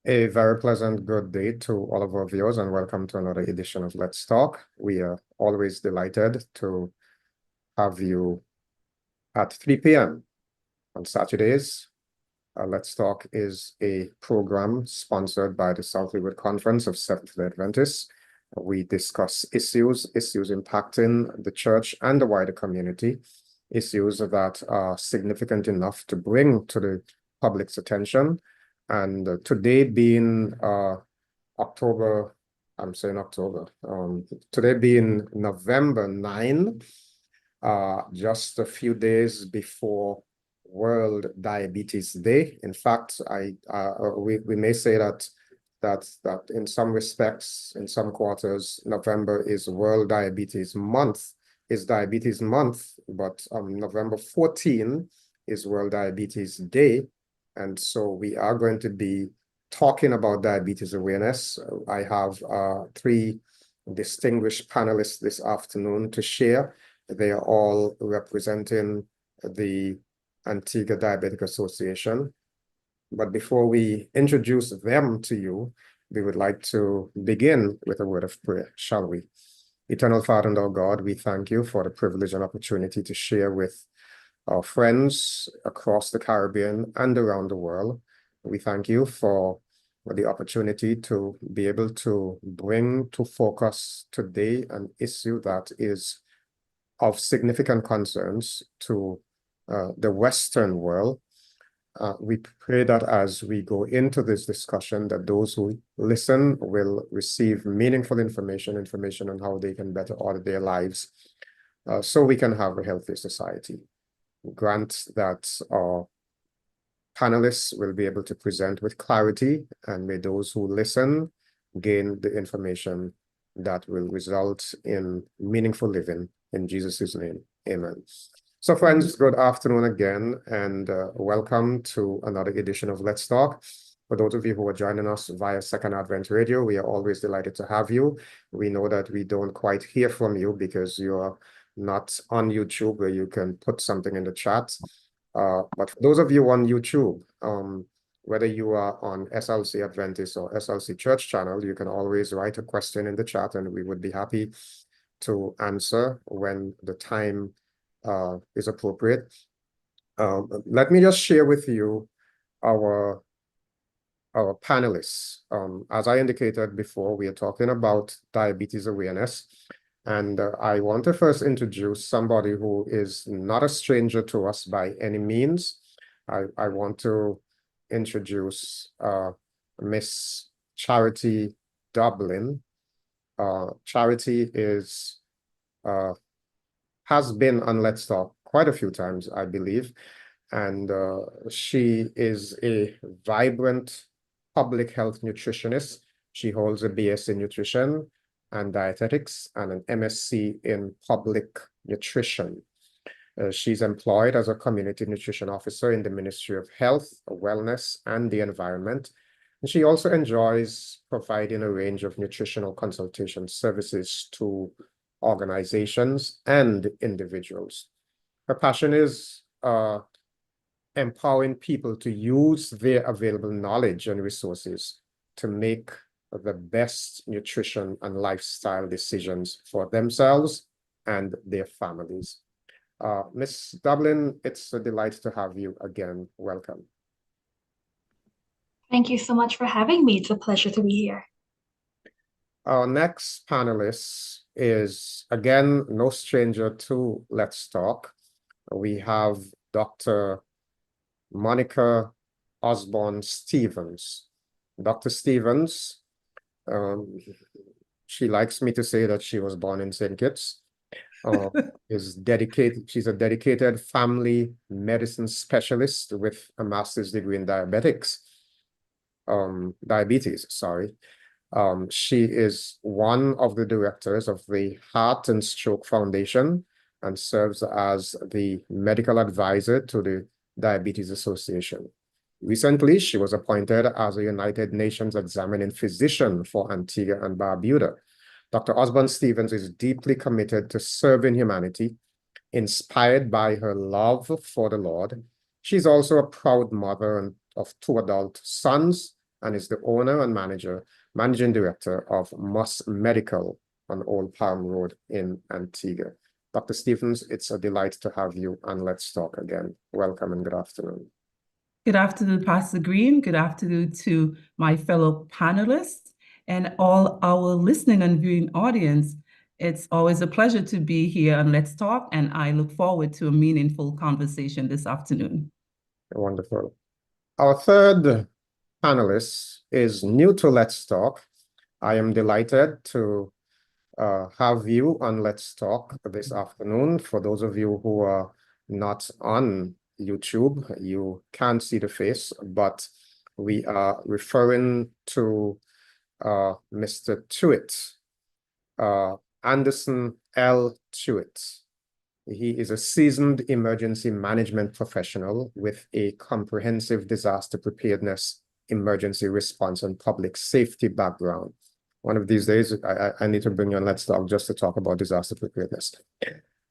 A very pleasant good day to all of our viewers and welcome to another edition of Let's Talk. We are always delighted to have you at 3 p.m. on Saturdays. Let's Talk is a program sponsored by the South Leeward Conference of Seventh-day Adventists. We discuss issues impacting the church and the wider community, issues that are significant enough to bring to the public's attention. And today being October, I'm saying October, today being November 9, just a few days before World Diabetes Day. In fact, we may say that in some respects, in some quarters, November is World Diabetes Month, but November 14 is World Diabetes Day. And so we are going to be talking about diabetes awareness. I have three distinguished panelists this afternoon to share. They are all representing the Antigua Diabetic Association. But before we introduce them to you, we would like to begin with a word of prayer, shall we? Eternal Father and our God, we thank you for the privilege and opportunity to share with our friends across the Caribbean and around the world. We thank you for the opportunity to be able to bring to focus today an issue that is of significant concerns to the Western world. We pray that as we go into this discussion, that those who listen will receive meaningful information on how they can better order their lives so we can have a healthy society. Grant that our panelists will be able to present with clarity, and may those who listen gain the information that will result in meaningful living. In Jesus' name, amen. So friends, good afternoon again, and welcome to another edition of Let's Talk. For those of you who are joining us via Second Advent Radio, we are always delighted to have you. We know that we don't quite hear from you because you are not on YouTube where you can put something in the chat. But for those of you on YouTube, whether you are on SLC Adventist or SLC Church channel, you can always write a question in the chat and we would be happy to answer when the time is appropriate. Let me just share with you our panelists. As I indicated before, we are talking about diabetes awareness. And I want to first introduce somebody who is not a stranger to us by any means. I want to introduce Miss Charity Dublin. Charity has been on Let's Talk quite a few times, I believe. And she is a vibrant public health nutritionist. She holds a BS in nutrition and dietetics and an MSc in public nutrition. She's employed as a community nutrition officer in the Ministry of Health, Wellness, and the Environment. And she also enjoys providing a range of nutritional consultation services to organizations and individuals. Her passion is empowering people to use their available knowledge and resources to make the best nutrition and lifestyle decisions for themselves and their families. Ms. Dublin, it's a delight to have you again. Welcome. Thank you so much for having me. It's a pleasure to be here. Our next panelist is, again, no stranger to Let's Talk. We have Dr. Monica Osborne-Stevens. Dr. Stevens, she likes me to say that she was born in St. Kitts. She's a dedicated family medicine specialist with a master's degree in diabetes. She is one of the directors of the Heart and Stroke Foundation and serves as the medical advisor to the Diabetes Association. Recently, she was appointed as a United Nations examining physician for Antigua and Barbuda. Dr. Osborne-Stevens is deeply committed to serving humanity, inspired by her love for the Lord. She's also a proud mother of two adult sons and is the owner and managing director of Moss Medical on Old Palm Road in Antigua. Dr. Stevens, it's a delight to have you, and let's talk again. Welcome and good afternoon. Good afternoon, Pastor Greene. Good afternoon to my fellow panelists and all our listening and viewing audience. It's always a pleasure to be here on Let's Talk, and I look forward to a meaningful conversation this afternoon. Wonderful. Our third panelist is new to Let's Talk. I am delighted to have you on Let's Talk this afternoon. For those of you who are not on YouTube, you can't see the face, but we are referring to Mr. Tuitt, Anderson L. Tuitt. He is a seasoned emergency management professional with a comprehensive disaster preparedness, emergency response, and public safety background. One of these days, I need to bring you on Let's Talk just to talk about disaster preparedness.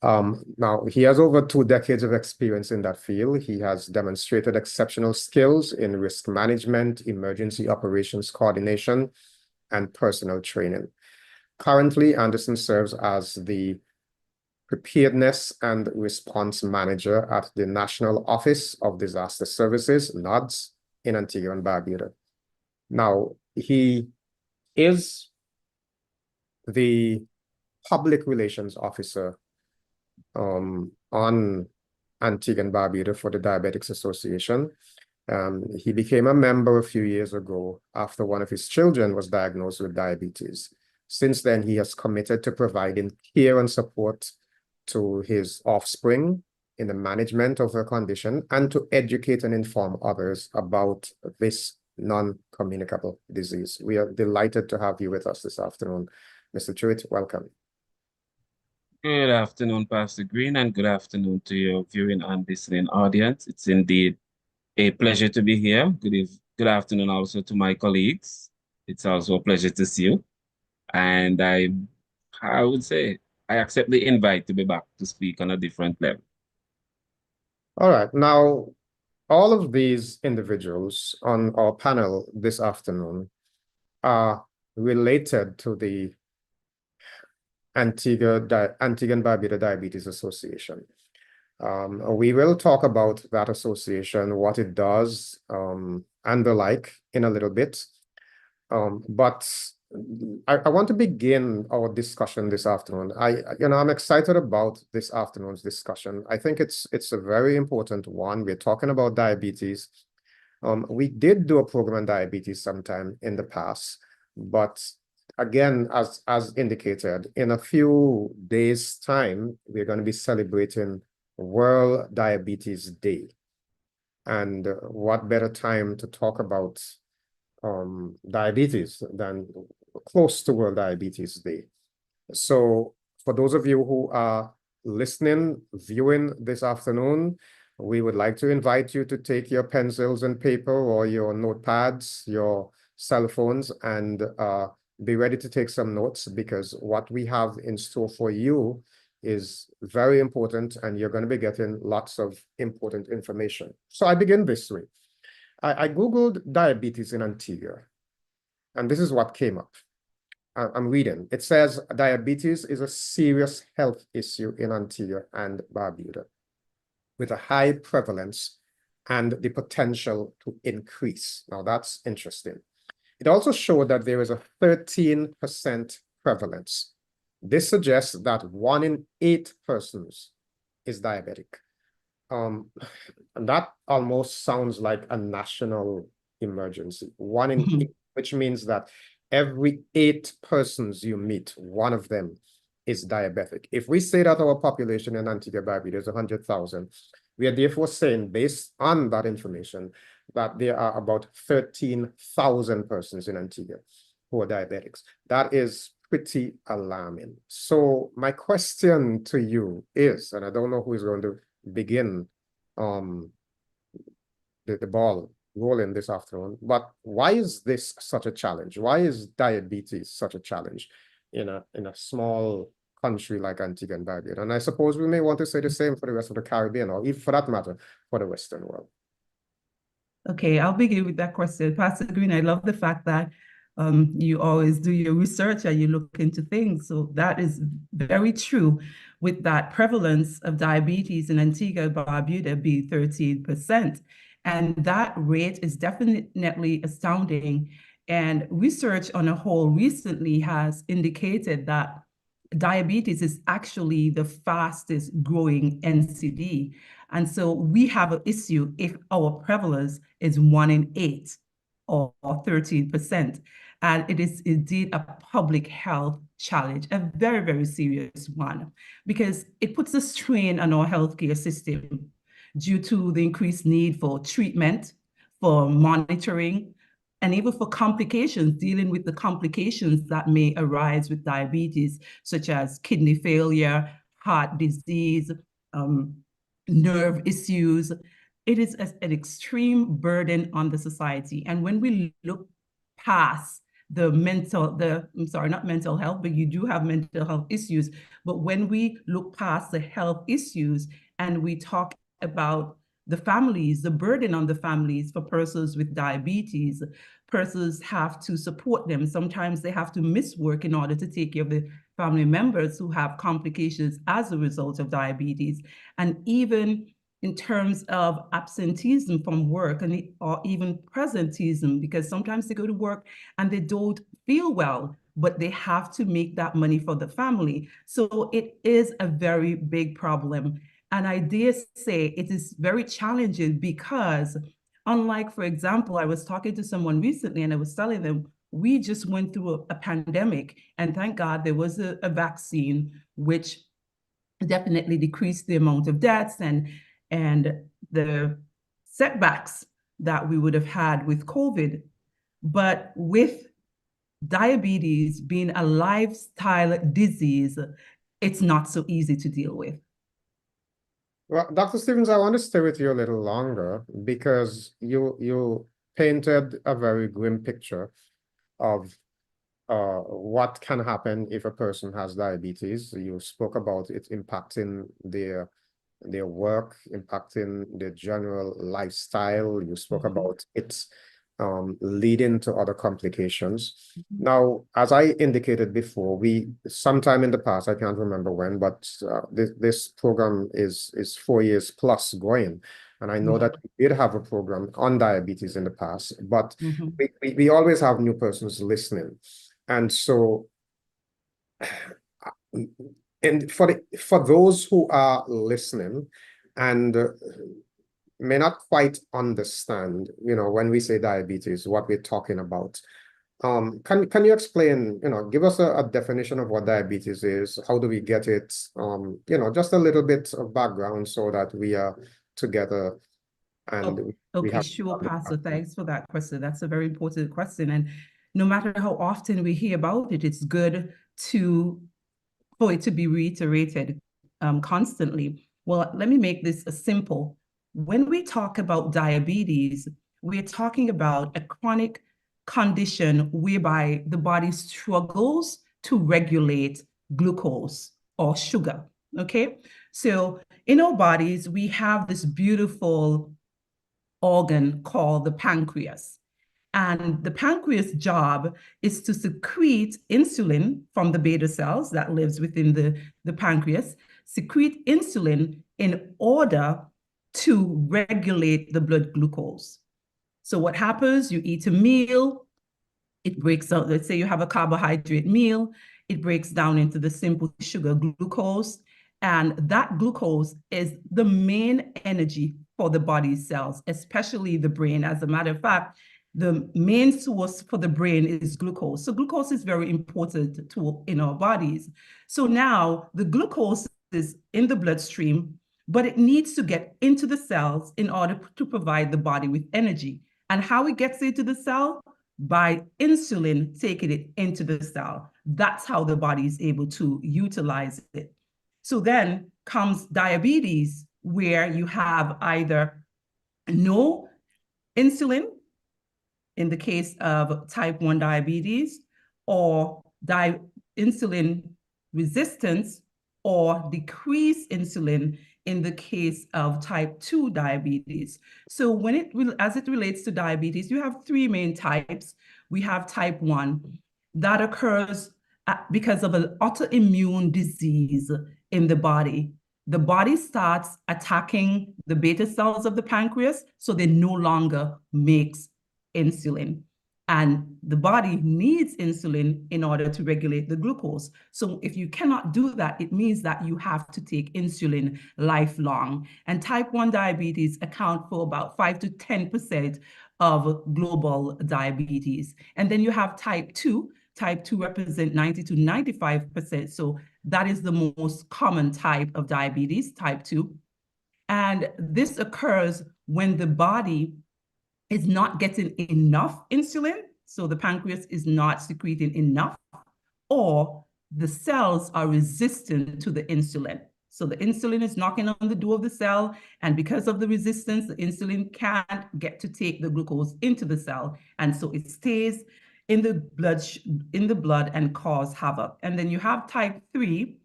Now, he has over 2 decades of experience in that field. He has demonstrated exceptional skills in risk management, emergency operations coordination, and personnel training. Currently, Anderson serves as the Preparedness and Response Manager at the National Office of Disaster Services, NODS, in Antigua and Barbuda. Now, he is the Public Relations Officer on Antigua and Barbuda for the Diabetics Association. He became a member a few years ago after one of his children was diagnosed with diabetes. Since then, he has committed to providing care and support to his offspring in the management of her condition and to educate and inform others about this non-communicable disease. We are delighted to have you with us this afternoon. Mr. Tuitt, welcome. Good afternoon, Pastor Greene, and good afternoon to your viewing and listening audience. It's indeed a pleasure to be here. Good afternoon also to my colleagues. It's also a pleasure to see you. And I would say I accept the invite to be back to speak on a different level. All right. Now, all of these individuals on our panel this afternoon are related to the Antigua and Barbuda Diabetes Association. We will talk about that association, what it does, and the like in a little bit. But I want to begin our discussion this afternoon. I'm excited about this afternoon's discussion. I think it's a very important one. We're talking about diabetes. We did do a program on diabetes sometime in the past, but again, as indicated, in a few days' time, we're going to be celebrating World Diabetes Day. And what better time to talk about diabetes than close to World Diabetes Day. So for those of you who are listening, viewing this afternoon, we would like to invite you to take your pencils and paper or your notepads, your cell phones, and be ready to take some notes, because what we have in store for you is very important, and you're going to be getting lots of important information. So I begin this way. I Googled diabetes in Antigua, and this is what came up. I'm reading. It says diabetes is a serious health issue in Antigua and Barbuda with a high prevalence and the potential to increase. Now that's interesting. It also showed that there is a 13% prevalence. This suggests that 1 in 8 persons is diabetic. And that almost sounds like a national emergency. 1 in 8, which means that every 8 persons you meet, 1 of them is diabetic. If we say that our population in Antigua Barbuda is 100,000, we are therefore saying, based on that information, that there are about 13,000 persons in Antigua who are diabetics. That is pretty alarming. So my question to you is, and I don't know who is going to begin the ball rolling this afternoon, but why is this such a challenge? Why is diabetes such a challenge in a small country like Antigua and Barbuda? And I suppose we may want to say the same for the rest of the Caribbean, or even for that matter, for the Western world. Okay, I'll begin with that question. Pastor Greene, I love the fact that you always do your research and you look into things. So that is very true with that prevalence of diabetes in Antigua and Barbuda be 13%. And that rate is definitely astounding. And research on a whole recently has indicated that diabetes is actually the fastest growing NCD. And so we have an issue if our prevalence is 1 in 8 or 13%. And it is indeed a public health challenge, a very, very serious one, because it puts a strain on our healthcare system due to the increased need for treatment, for monitoring, and even for complications, dealing with the complications that may arise with diabetes, such as kidney failure, heart disease, nerve issues. It is an extreme burden on the society. And when we look past not mental health, but you do have mental health issues. But when we look past the health issues and we talk about the families, the burden on the families for persons with diabetes, persons have to support them. Sometimes they have to miss work in order to take care of the family members who have complications as a result of diabetes. And even in terms of absenteeism from work or even presenteeism, because sometimes they go to work and they don't feel well, but they have to make that money for the family. So it is a very big problem. And I dare say it is very challenging because, unlike, for example, I was talking to someone recently and I was telling them, we just went through a pandemic, and thank God there was a vaccine which definitely decreased the amount of deaths and the setbacks that we would have had with COVID. But with diabetes being a lifestyle disease, it's not so easy to deal with. Well, Dr. Stevens, I want to stay with you a little longer because you painted a very grim picture of what can happen if a person has diabetes. You spoke about it impacting their work, impacting their general lifestyle. You spoke about it leading to other complications. Now, as I indicated before, sometime in the past, I can't remember when, but this program is 4 years plus going. And I know that we did have a program on diabetes in the past, but we always have new persons listening. And so, and for those who are listening and may not quite understand, when we say diabetes, what we're talking about. Can you explain, give us a definition of what diabetes is? How do we get it? Just a little bit of background so that we are together. And okay, sure, Pastor. Thanks for that question. That's a very important question. And no matter how often we hear about it, it's good for it to be reiterated constantly. Well, let me make this simple. When we talk about diabetes, we're talking about a chronic condition whereby the body struggles to regulate glucose or sugar, okay? So in our bodies, we have this beautiful organ called the pancreas. And the pancreas' job is to secrete insulin from the beta cells that lives within the pancreas, secrete insulin in order to regulate the blood glucose. So what happens, you eat a meal, it breaks out, let's say you have a carbohydrate meal, it breaks down into the simple sugar glucose, and that glucose is the main energy for the body's cells, especially the brain. As a matter of fact, the main source for the brain is glucose. So glucose is very important in our bodies. So now the glucose is in the bloodstream, but it needs to get into the cells in order to provide the body with energy. And how it gets into the cell? By insulin taking it into the cell. That's how the body is able to utilize it. So then comes diabetes, where you have either no insulin, in the case of type 1 diabetes, or insulin resistance or decreased insulin in the case of type 2 diabetes. So as it relates to diabetes, you have three main types. We have type 1 that occurs because of an autoimmune disease in the body. The body starts attacking the beta cells of the pancreas, so they no longer makes insulin. And the body needs insulin in order to regulate the glucose. So if you cannot do that, it means that you have to take insulin lifelong. And type 1 diabetes account for about 5 to 10% of global diabetes. And then you have type 2. Type 2 represent 90 to 95%. So that is the most common type of diabetes, type 2. And this occurs when the body is not getting enough insulin, so the pancreas is not secreting enough, or the cells are resistant to the insulin. So the insulin is knocking on the door of the cell, and because of the resistance, the insulin can't get to take the glucose into the cell, and so it stays in the blood and cause havoc. And then you have type 3,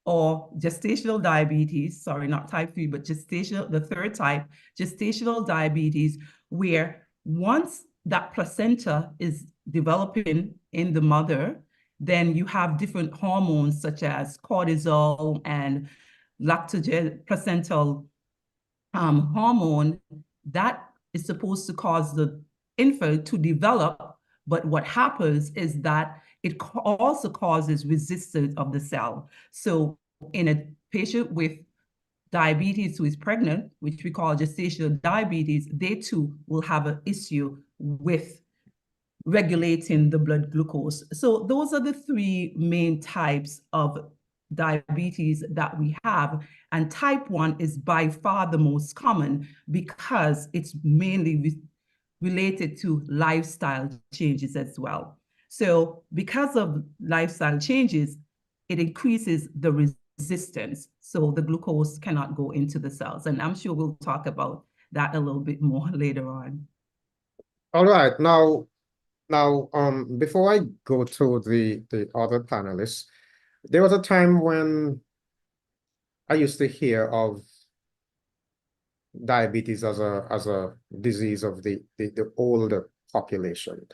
or gestational diabetes, sorry, not type 3, but gestational, the third type, gestational diabetes, where once that placenta is developing in the mother, then you have different hormones such as cortisol and placental hormone that is supposed to cause the infant to develop. But what happens is that it also causes resistance of the cell. So in a patient with diabetes who is pregnant, which we call gestational diabetes, they too will have an issue with regulating the blood glucose. So those are the three main types of diabetes that we have. And type 1 is by far the most common because it's mainly related to lifestyle changes as well. So because of lifestyle changes, it increases the resistance. So the glucose cannot go into the cells. And I'm sure we'll talk about that a little bit more later on. All right. Now, before I go to the other panelists, there was a time when I used to hear of diabetes as a disease of the older population.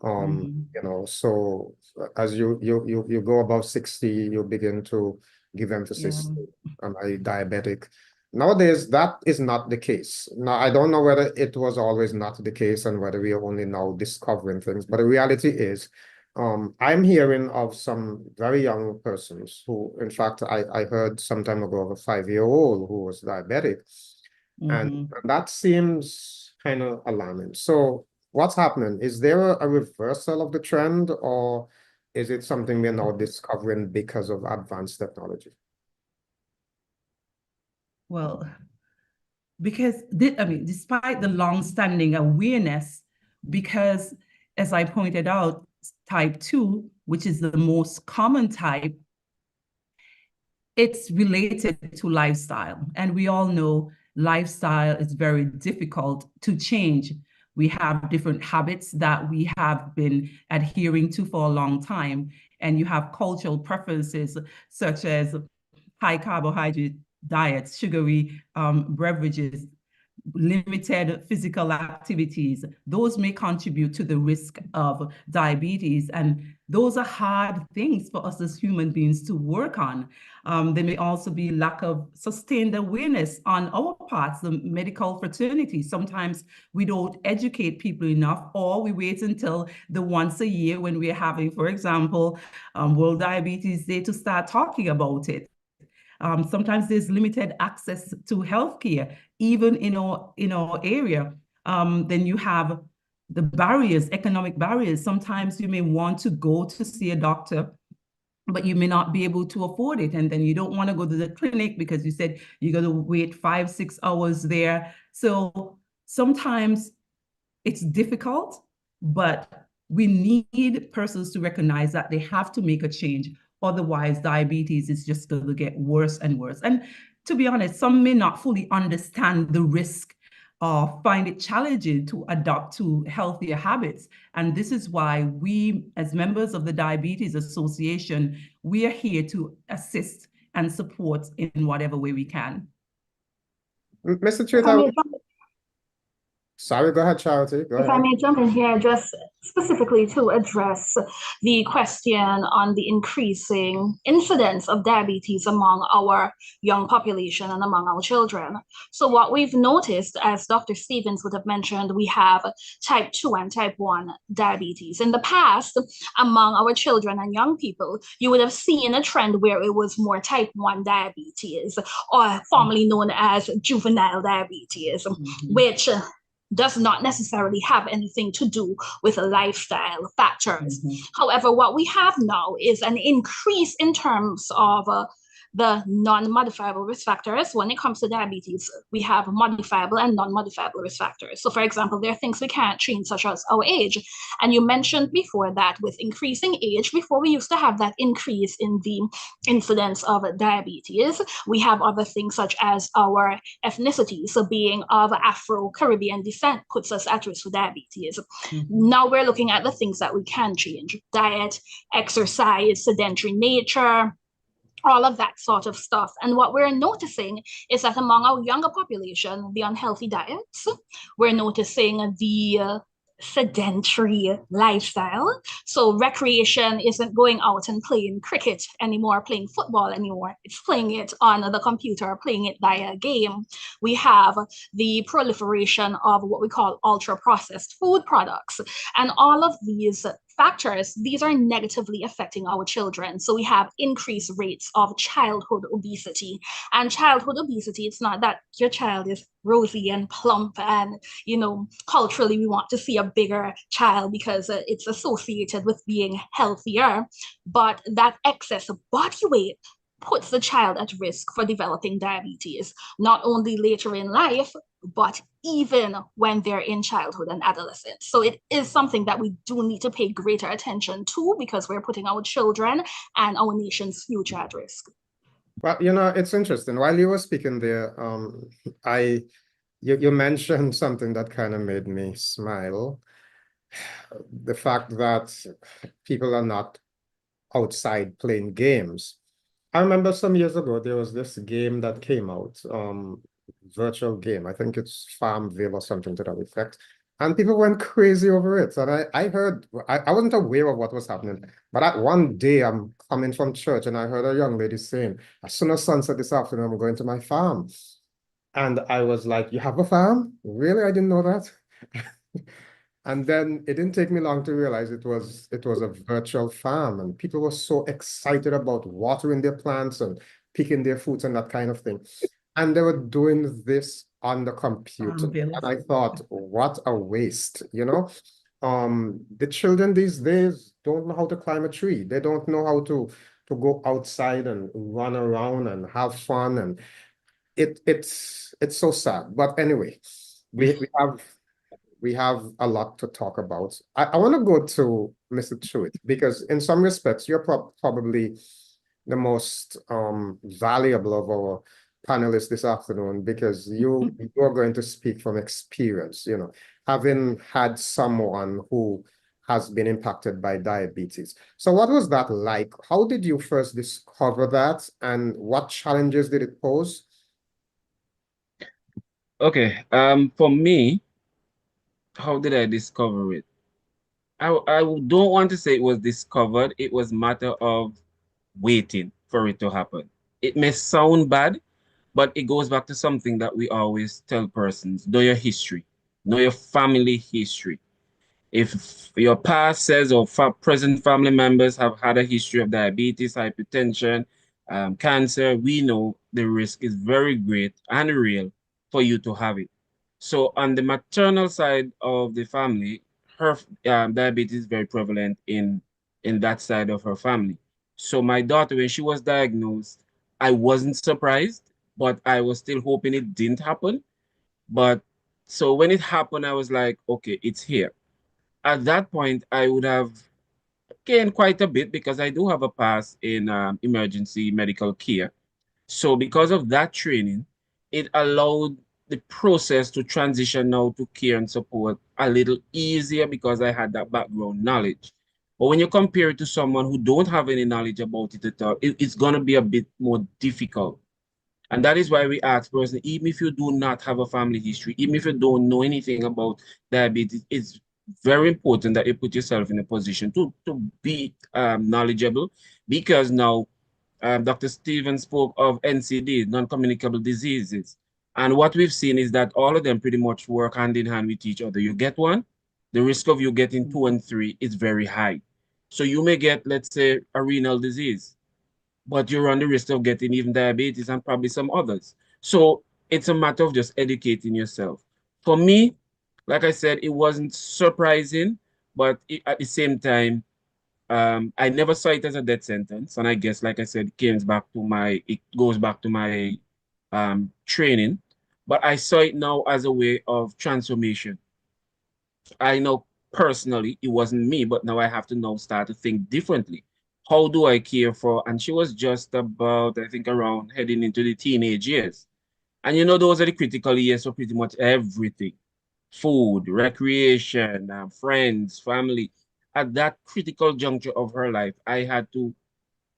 You know, so as you go above 60, you begin to give emphasis to am I diabetic? Nowadays, that is not the case. Now, I don't know whether it was always not the case and whether we are only now discovering things, but the reality is, I'm hearing of some very young persons who, in fact, I heard some time ago of a 5-year-old who was diabetic, and that seems kind of alarming. So what's happening? Is there a reversal of the trend, or is it something we're now discovering because of advanced technology? Well, because despite the long-standing awareness, because as I pointed out, type 2, which is the most common type, it's related to lifestyle. And we all know lifestyle is very difficult to change. We have different habits that we have been adhering to for a long time. And you have cultural preferences such as high carbohydrate diets, sugary beverages, limited physical activities. Those may contribute to the risk of diabetes. And those are hard things for us as human beings to work on. There may also be lack of sustained awareness on our parts, the medical fraternity. Sometimes we don't educate people enough, or we wait until the once a year when we're having, for example, World Diabetes Day to start talking about it. Sometimes there's limited access to healthcare, even in our area. Then you have the barriers, economic barriers. Sometimes you may want to go to see a doctor, but you may not be able to afford it. And then you don't want to go to the clinic because you said you're going to wait 5-6 hours there. So sometimes it's difficult, but we need persons to recognize that they have to make a change. Otherwise, diabetes is just going to get worse and worse. And to be honest, some may not fully understand the risk or find it challenging to adopt to healthier habits. And this is why we, as members of the Diabetes Association, we are here to assist and support in whatever way we can. Mr. If Tuitt, I may jump sorry, go ahead, Charity. Go If I ahead. may jump in here, just specifically to address the question on the increasing incidence of diabetes among our young population and among our children. So, what we've noticed, as Dr. Stevens would have mentioned, we have type 2 and type 1 diabetes. In the past, among our children and young people, you would have seen a trend where it was more type 1 diabetes, or formerly known as juvenile diabetes, which does not necessarily have anything to do with lifestyle factors. However, what we have now is an increase in terms of the non-modifiable risk factors. When it comes to diabetes, we have modifiable and non-modifiable risk factors. So for example, there are things we can't change, such as our age. And you mentioned before that with increasing age, before we used to have that increase in the incidence of diabetes, we have other things such as our ethnicity. So being of Afro-Caribbean descent puts us at risk for diabetes. Now we're looking at the things that we can change: diet, exercise, sedentary nature, all of that sort of stuff. And what we're noticing is that among our younger population, the unhealthy diets, we're noticing the sedentary lifestyle. So recreation isn't going out and playing cricket anymore, playing football anymore. It's playing it on the computer, playing it via a game. We have the proliferation of what we call ultra processed food products. And all of these factors, these are negatively affecting our children. So we have increased rates of childhood obesity. And childhood obesity, it's not that your child is rosy and plump and, culturally we want to see a bigger child because it's associated with being healthier. But that excess body weight puts the child at risk for developing diabetes, not only later in life, but even when they're in childhood and adolescence. So it is something that we do need to pay greater attention to because we're putting our children and our nation's future at risk. Well, it's interesting. While you were speaking there, you mentioned something that kind of made me smile. The fact that people are not outside playing games. I remember some years ago, there was this game that came out, virtual game. I think it's Farmville or something to that effect. And people went crazy over it. And I heard, I wasn't aware of what was happening. But one day I'm coming from church and I heard a young lady saying, as soon as sunset this afternoon, I'm going to my farm. And I was like, you have a farm? Really? I didn't know that. And then it didn't take me long to realize it was a virtual farm, and people were so excited about watering their plants and picking their fruits and that kind of thing. And they were doing this on the computer. And I thought, what a waste, The children these days don't know how to climb a tree. They don't know how to go outside and run around and have fun. And it's so sad. But anyway, we have a lot to talk about. I want to go to Mr. Tuitt because in some respects, you're probably the most valuable of our panelists this afternoon because you're going to speak from experience, having had someone who has been impacted by diabetes. So what was that like? How did you first discover that, and what challenges did it pose? Okay, for me, how did I discover it? I don't want to say it was discovered. It was a matter of waiting for it to happen. It may sound bad, but it goes back to something that we always tell persons: know your history, know your family history. If your past says or present family members have had a history of diabetes, hypertension, cancer, we know the risk is very great and real for you to have it. So on the maternal side of the family, her diabetes is very prevalent in that side of her family. So my daughter, when she was diagnosed, I wasn't surprised, but I was still hoping it didn't happen. But so when it happened, I was like, okay, it's here. At that point, I would have gained quite a bit because I do have a past in emergency medical care. So because of that training, it allowed the process to transition now to care and support a little easier because I had that background knowledge. But when you compare it to someone who don't have any knowledge about it at all, it's going to be a bit more difficult. And that is why we ask person, even if you do not have a family history, even if you don't know anything about diabetes, it's very important that you put yourself in a position to be knowledgeable, because now Dr. Stevens spoke of NCD, non-communicable diseases. And what we've seen is that all of them pretty much work hand in hand with each other. You get one, the risk of you getting 2 and 3 is very high. So you may get, let's say, a renal disease, but you run the risk of getting even diabetes and probably some others. So it's a matter of just educating yourself. For me, like I said, it wasn't surprising, but at the same time, I never saw it as a death sentence. And I guess, like I said, it goes back to my training. But I saw it now as a way of transformation. I know personally it wasn't me, but now I have to now start to think differently. How do I care for? And she was just about, I think, around heading into the teenage years. And you know, those are the critical years for pretty much everything. Food, recreation, friends, family. At that critical juncture of her life, I had to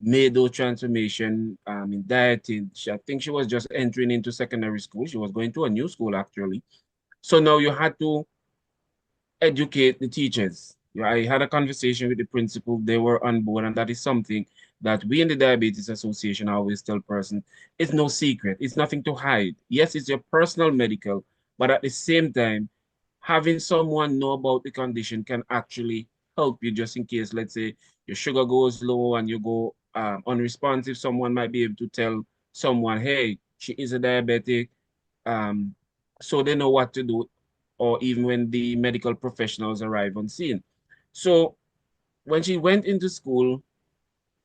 make those transformation in dieting. I think she was just entering into secondary school. She was going to a new school, actually. So now you had to educate the teachers. Yeah, I had a conversation with the principal. They were on board, and that is something that we in the Diabetes Association always tell person, it's no secret. It's nothing to hide. Yes, it's your personal medical, but at the same time, having someone know about the condition can actually help you just in case, let's say, your sugar goes low and you go unresponsive. Someone might be able to tell someone, hey, she is a diabetic, um, so they know what to do, or even when the medical professionals arrive on scene. So when she went into school,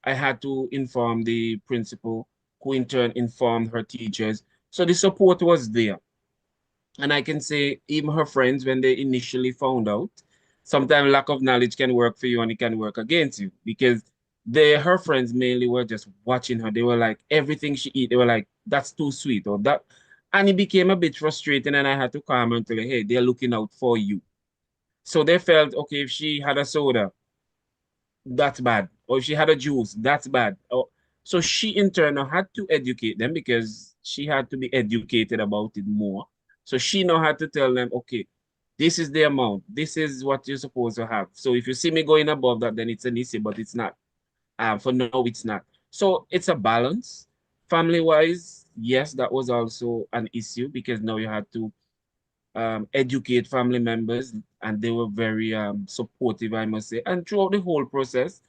I had to inform the principal, who in turn informed her teachers. So the support was there. And I can say even her friends, when they initially found out, sometimes lack of knowledge can work for you and it can work against you, because her friends mainly were just watching her. They were like, everything she eat, they were like, that's too sweet or that. And it became a bit frustrating, and I had to calm her and tell her, hey, they're looking out for you. So they felt, okay, if she had a soda, that's bad. Or if she had a juice, that's bad. So she in turn had to educate them, because she had to be educated about it more. So she now had to tell them, okay, this is the amount. This is what you're supposed to have. So if you see me going above that, then it's an issue, but it's not. For now, it's not. So it's a balance. Family-wise, yes, that was also an issue, because now you had to educate family members, and they were very supportive, I must say. And throughout the whole process,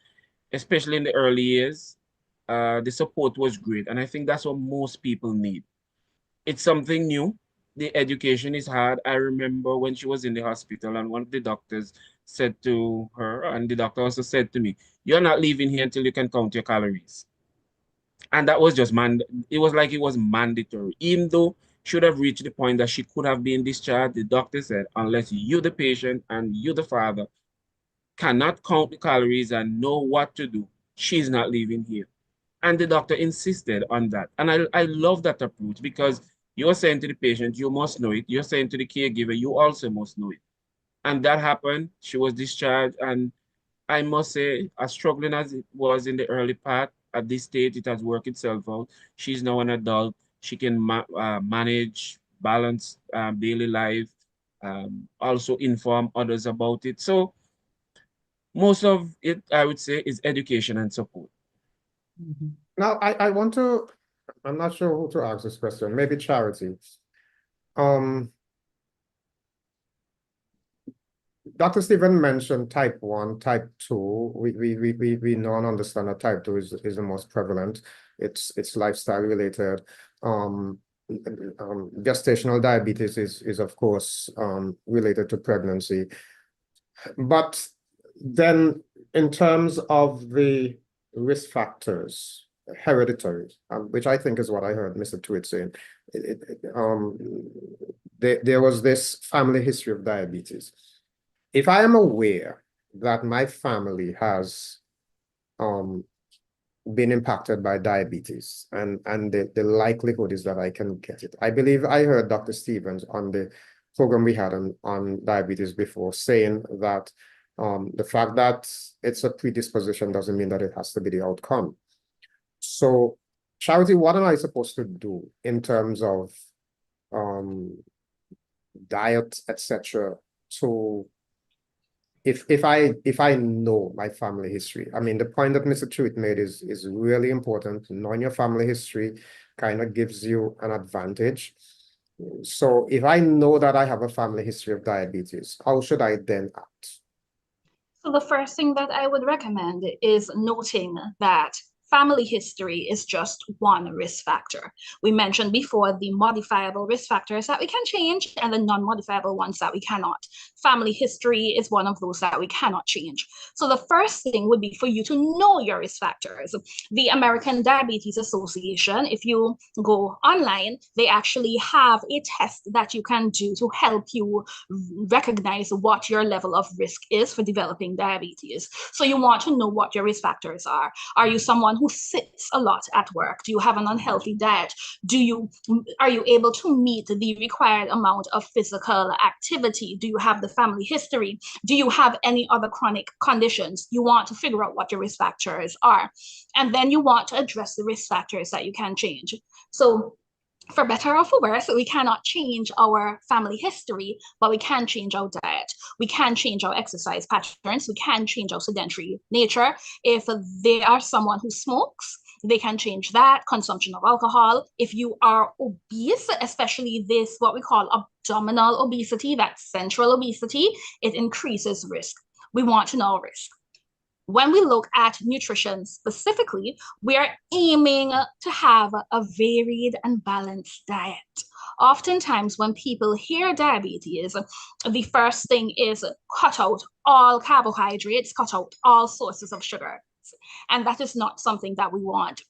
especially in the early years, the support was great. And I think that's what most people need. It's something new. The education is hard. I remember when she was in the hospital, and one of the doctors said to her, and the doctor also said to me, you're not leaving here until you can count your calories. And that was just it was like it was mandatory. Even though should have reached the point that she could have been discharged, the doctor said, unless you, the patient, and you, the father, cannot count the calories and know what to do, she's not leaving here. And the doctor insisted on that. And I love that approach, because you're saying to the patient, you must know it. You're saying to the caregiver, you also must know it. And that happened. She was discharged. And I must say, as struggling as it was in the early part, at this stage, it has worked itself out. She's now an adult. She can manage, balance daily life, also inform others about it. So most of it, I would say, is education and support. Now, I want to, I'm not sure who to ask this question, maybe Charity. Dr. Stephen mentioned type 1, type 2. We know and understand that type 2 is the most prevalent. It's lifestyle related. Gestational diabetes is of course related to pregnancy. But then in terms of the risk factors, hereditary, which I think is what I heard Mr. Tuitt saying, there was this family history of diabetes. If I am aware that my family has been impacted by diabetes, and the likelihood is that I can get it. I believe I heard Dr. Stevens on the program we had on diabetes before saying that the fact that it's a predisposition doesn't mean that it has to be the outcome. So Charity, what am I supposed to do in terms of diet, etc. So if I know my family history, I mean, the point that Mr. Tuitt made is really important. Knowing your family history kind of gives you an advantage. So if I know that I have a family history of diabetes, how should I then act? So the first thing that I would recommend is noting that family history is just one risk factor. We mentioned before the modifiable risk factors that we can change and the non-modifiable ones that we cannot. Family history is one of those that we cannot change. So the first thing would be for you to know your risk factors. The American Diabetes Association, if you go online, they actually have a test that you can do to help you recognize what your level of risk is for developing diabetes. So you want to know what your risk factors are. Are you someone who sits a lot at work? Do you have an unhealthy diet? Are you able to meet the required amount of physical activity? Do you have the family history? Do you have any other chronic conditions? You want to figure out what your risk factors are. And then you want to address the risk factors that you can change. So for better or for worse, we cannot change our family history, but we can change our diet. We can change our exercise patterns. We can change our sedentary nature. If they are someone who smokes, they can change that. Consumption of alcohol. If you are obese, especially this, what we call abdominal obesity, that's central obesity, it increases risk. We want to know risk. When we look at nutrition specifically, we are aiming to have a varied and balanced diet. Oftentimes, when people hear diabetes, the first thing is cut out all carbohydrates, cut out all sources of sugar. And that is not something that we want.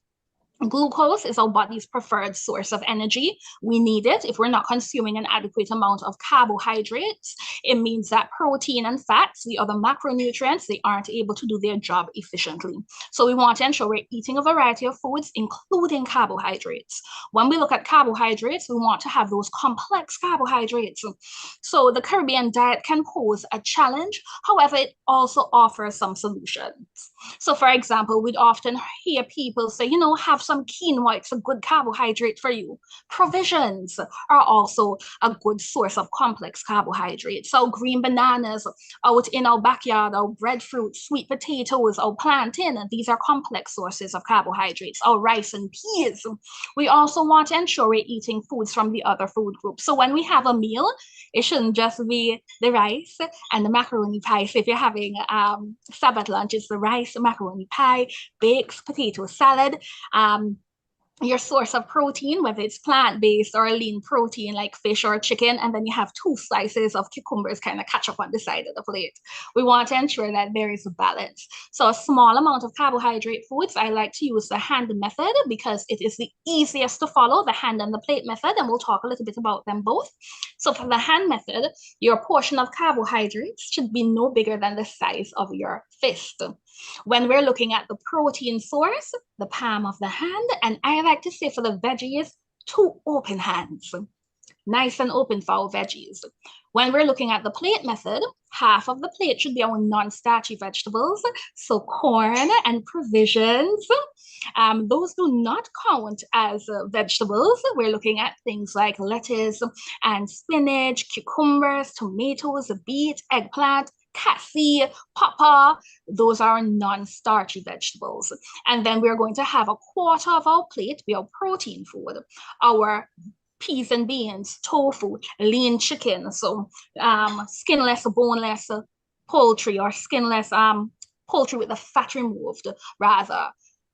Glucose is our body's preferred source of energy. We need it. If we're not consuming an adequate amount of carbohydrates, it means that protein and fats, the other macronutrients, they aren't able to do their job efficiently. So we want to ensure we're eating a variety of foods, including carbohydrates. When we look at carbohydrates, we want to have those complex carbohydrates. So the Caribbean diet can pose a challenge. However, it also offers some solutions. So for example, we'd often hear people say, have some quinoa, it's a good carbohydrate for you. Provisions are also a good source of complex carbohydrates. So green bananas out in our backyard, our breadfruit, sweet potatoes, our plantain, these are complex sources of carbohydrates. Our rice and peas. We also want to ensure we're eating foods from the other food groups. So when we have a meal, it shouldn't just be the rice and the macaroni pie. So if you're having Sabbath lunch, it's the rice, macaroni pie, baked potato salad, your source of protein, whether it's plant-based or lean protein like fish or chicken, and then you have 2 slices of cucumbers kind of catch up on the side of the plate. We want to ensure that there is a balance. So a small amount of carbohydrate foods, I like to use the hand method because it is the easiest to follow, the hand and the plate method, and we'll talk a little bit about them both. So for the hand method, your portion of carbohydrates should be no bigger than the size of your fist. When we're looking at the protein source, the palm of the hand, and I like to say for the veggies, 2 open hands. Nice and open for our veggies. When we're looking at the plate method, half of the plate should be our non-starchy vegetables, so corn and provisions. Those do not count as vegetables. We're looking at things like lettuce and spinach, cucumbers, tomatoes, beet, eggplant, cassie, pawpaw. Those are non-starchy vegetables. And then we're going to have a quarter of our plate be our protein food, our peas and beans, tofu, lean chicken, so skinless, boneless poultry, or skinless poultry with the fat removed, rather.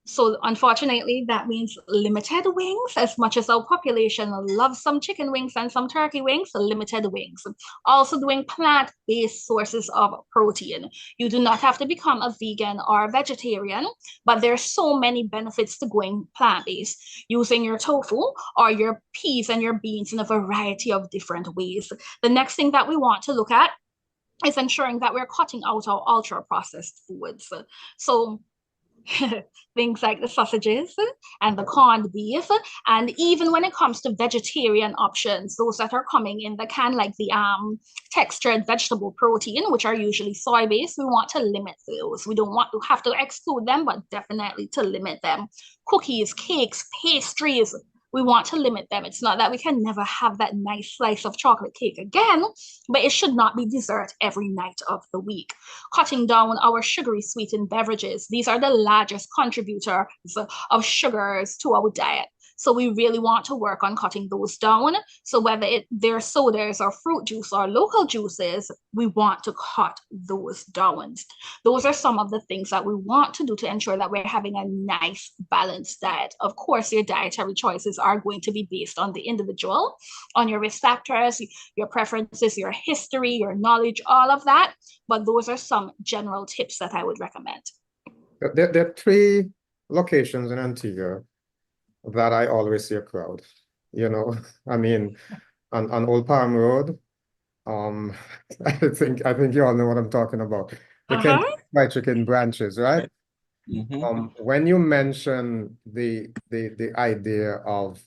So unfortunately, that means limited wings. As much as our population loves some chicken wings and some turkey wings, limited wings. Also doing plant-based sources of protein. You do not have to become a vegan or a vegetarian, but there's so many benefits to going plant-based, using your tofu or your peas and your beans in a variety of different ways. The next thing that we want to look at is ensuring that we're cutting out our ultra-processed foods. So Things like the sausages and the corned beef. And even when it comes to vegetarian options, those that are coming in the can, like the textured vegetable protein, which are usually soy-based, we want to limit those. We don't want to have to exclude them, but definitely to limit them. Cookies, cakes, pastries, we want to limit them. It's not that we can never have that nice slice of chocolate cake again, but it should not be dessert every night of the week. Cutting down our sugary sweetened beverages. These are the largest contributors of sugars to our diet. So we really want to work on cutting those down. So whether they're sodas or fruit juice or local juices, we want to cut those down. Those are some of the things that we want to do to ensure that we're having a nice balanced diet. Of course, your dietary choices are going to be based on the individual, on your risk factors, your preferences, your history, your knowledge, all of that. But those are some general tips that I would recommend. There are 3 locations in Antigua that I always see a crowd. I mean, on Old Palm Road, I think you all know what I'm talking about. The Kentucky Fried Chicken branches, right? When you mention the idea of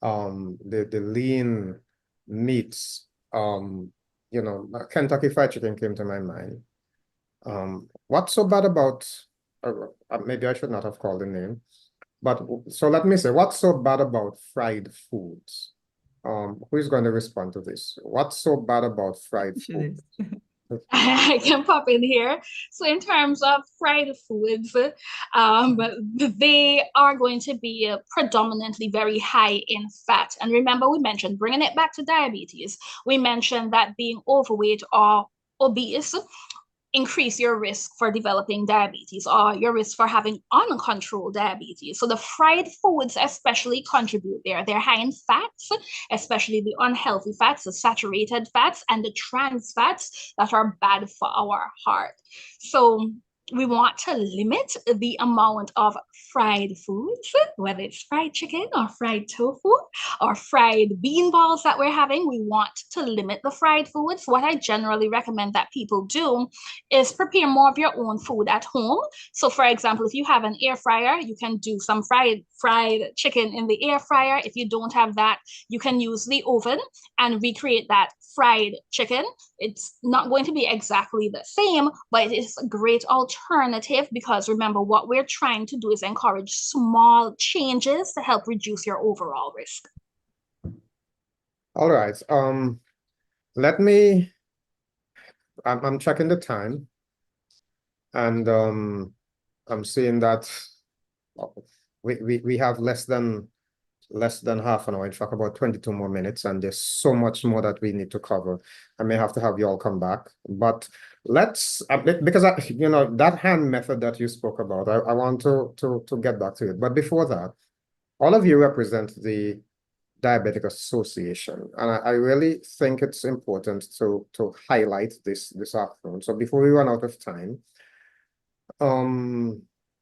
the lean meats, Kentucky Fried Chicken came to my mind. What's so bad about, maybe I should not have called the name, but so let me say, what's so bad about fried foods? Who is going to respond to this? What's so bad about fried foods? I can pop in here. So in terms of fried foods, they are going to be predominantly very high in fat. And remember, we mentioned, bringing it back to diabetes, we mentioned that being overweight or obese increase your risk for developing diabetes or your risk for having uncontrolled diabetes. So the fried foods especially contribute there. They're high in fats, especially the unhealthy fats, the saturated fats, and the trans fats that are bad for our heart. So we want to limit the amount of fried foods, whether it's fried chicken or fried tofu or fried bean balls that we're having. We want to limit the fried foods. What I generally recommend that people do is prepare more of your own food at home. So for example, if you have an air fryer, you can do some fried chicken in the air fryer. If you don't have that, you can use the oven and recreate that fried chicken. It's not going to be exactly the same, but it is a great alternative because remember, what we're trying to do is encourage small changes to help reduce your overall risk. All right. I'm checking the time, and I'm seeing that we have less than half an hour, in fact, about 22 more minutes, and there's so much more that we need to cover. I may have to have you all come back, but let's, because that hand method that you spoke about, I want to get back to it. But before that, all of you represent the Diabetic Association, and I really think it's important to highlight this afternoon. So before we run out of time,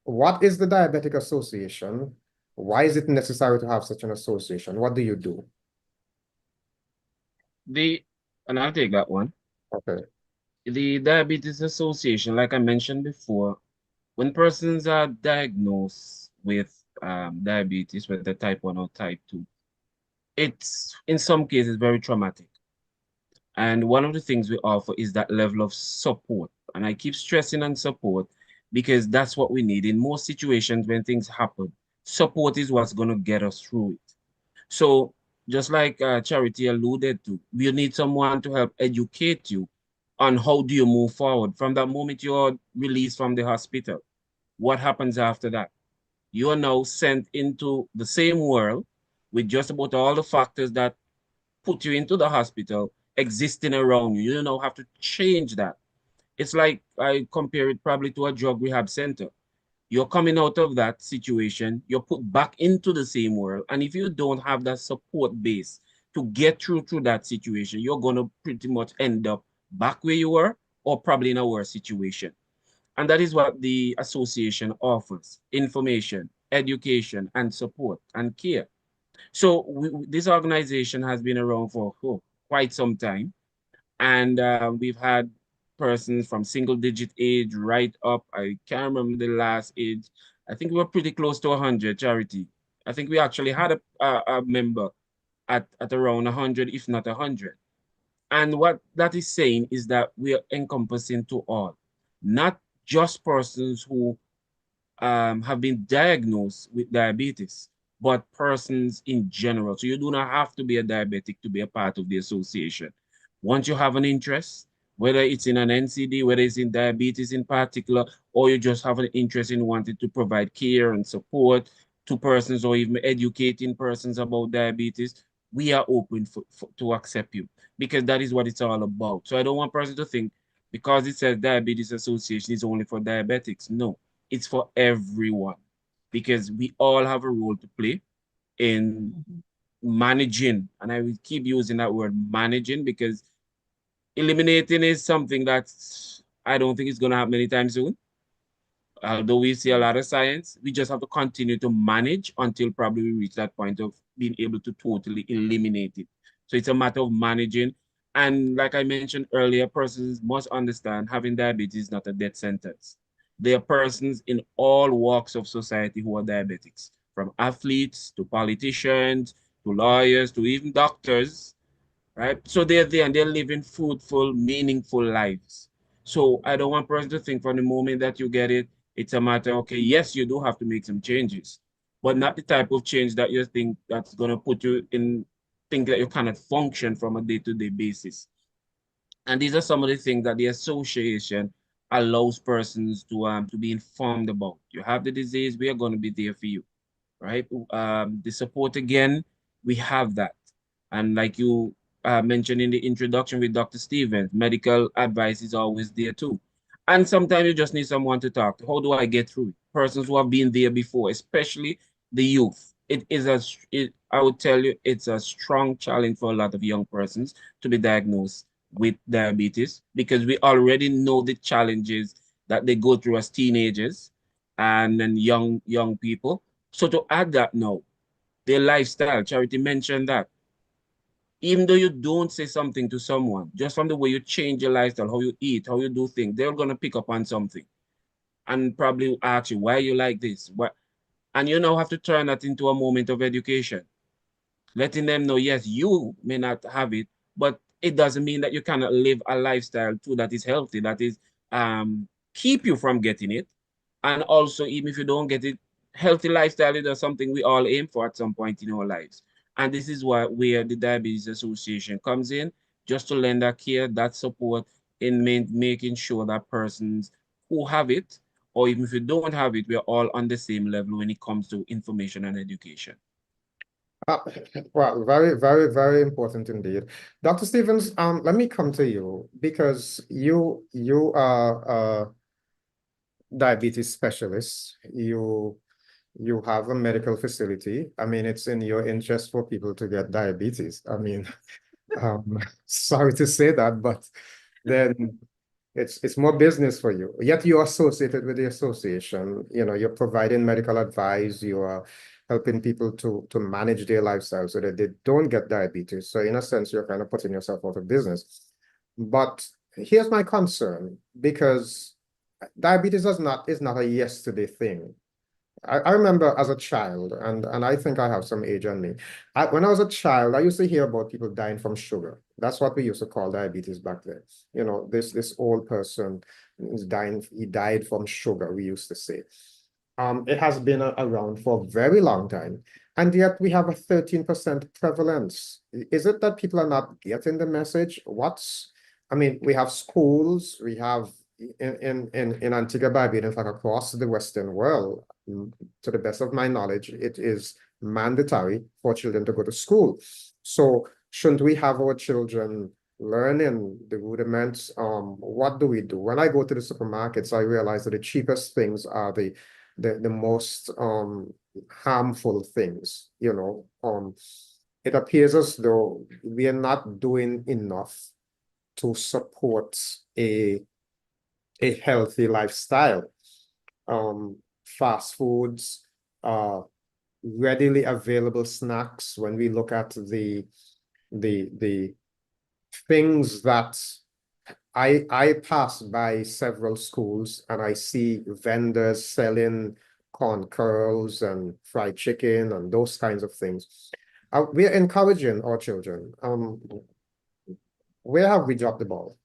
what is the Diabetic Association? Why is it necessary to have such an association? What do you do? And I'll take that one. Okay. The Diabetes Association, like I mentioned before, when persons are diagnosed with diabetes, whether type 1 or type 2, it's in some cases very traumatic. And one of the things we offer is that level of support. And I keep stressing on support because that's what we need. In most situations when things happen, support is what's going to get us through it. So just like Charity alluded to, you need someone to help educate you on how do you move forward. From that moment you're released from the hospital, what happens after that? You are now sent into the same world with just about all the factors that put you into the hospital existing around you. You don't have to change that. It's like I compare it probably to a drug rehab center. You're coming out of that situation, you're put back into the same world. And if you don't have that support base to get through that situation, you're going to pretty much end up back where you were or probably in a worse situation. And that is what the association offers: information, education, and support and care. So this organization has been around for quite some time. And we've had persons from single-digit age right up, I can't remember the last age, I think we were pretty close to 100, Charity. I think we actually had a member at around 100, if not 100. And what that is saying is that we are encompassing to all, not just persons who have been diagnosed with diabetes, but persons in general. So you do not have to be a diabetic to be a part of the association. Once you have an interest, whether it's in an NCD, whether it's in diabetes in particular, or you just have an interest in wanting to provide care and support to persons or even educating persons about diabetes, we are open to accept you, because that is what it's all about. So I don't want person to think because it says diabetes association is only for diabetics. No, it's for everyone, because we all have a role to play in managing, and I will keep using that word managing, because eliminating is something that I don't think it's going to happen anytime soon. Although we see a lot of science, we just have to continue to manage until probably we reach that point of being able to totally eliminate it. So it's a matter of managing. And like I mentioned earlier, persons must understand having diabetes is not a death sentence. There are persons in all walks of society who are diabetics, from athletes to politicians to lawyers to even doctors, right? So they're there and they're living fruitful, meaningful lives. So I don't want person to think from the moment that you get it, it's a matter, okay, yes, you do have to make some changes, but not the type of change that you think that's going to put you in, think that you cannot function from a day-to-day basis. And these are some of the things that the association allows persons to be informed about. You have the disease, we are going to be there for you, right? The support again, we have that. And like you mentioned in the introduction with Dr. Stevens, medical advice is always there too. And sometimes you just need someone to talk to. How do I get through it? Persons who have been there before, especially the youth. I would tell you, it's a strong challenge for a lot of young persons to be diagnosed with diabetes, because we already know the challenges that they go through as teenagers and then young people. So to add that now, their lifestyle, Charity mentioned that. Even though you don't say something to someone, just from the way you change your lifestyle, how you eat, how you do things, they're going to pick up on something and probably ask you, why you like this? What? And you now have to turn that into a moment of education, letting them know, yes, you may not have it, but it doesn't mean that you cannot live a lifestyle too that is healthy, that is keep you from getting it. And also, even if you don't get it, healthy lifestyle is something we all aim for at some point in our lives. And this is where the Diabetes Association comes in, just to lend that care, that support in making sure that persons who have it, or even if you don't have it, we're all on the same level when it comes to information and education. Well, very, very, very important indeed. Dr. Stevens, let me come to you, because you are a diabetes specialist. You have a medical facility. I mean, it's in your interest for people to get diabetes. I mean, sorry to say that, but then it's more business for you. Yet you're associated with the association. You know, you're providing medical advice. You are helping people to manage their lifestyle so that they don't get diabetes. So in a sense, you're kind of putting yourself out of business. But here's my concern, because diabetes is not a yesterday thing. I remember as a child, and I think I have some age on me. When I was a child, I used to hear about people dying from sugar. That's what we used to call diabetes back then. You know, this old person is dying, he died from sugar, we used to say. It has been around for a very long time, and yet we have a 13% prevalence. Is it that people are not getting the message? I mean, we have schools, we have in Antigua, Barbuda, in fact, across the Western world, to the best of my knowledge, it is mandatory for children to go to school. So shouldn't we have our children learning the rudiments? What do we do? When I go to the supermarkets, I realize that the cheapest things are the most harmful things, you know. It appears as though we are not doing enough to support a healthy lifestyle. Fast foods, readily available snacks. When we look at the things that I pass by several schools and I see vendors selling corn curls and fried chicken and those kinds of things. We are encouraging our children. Where have we dropped the ball?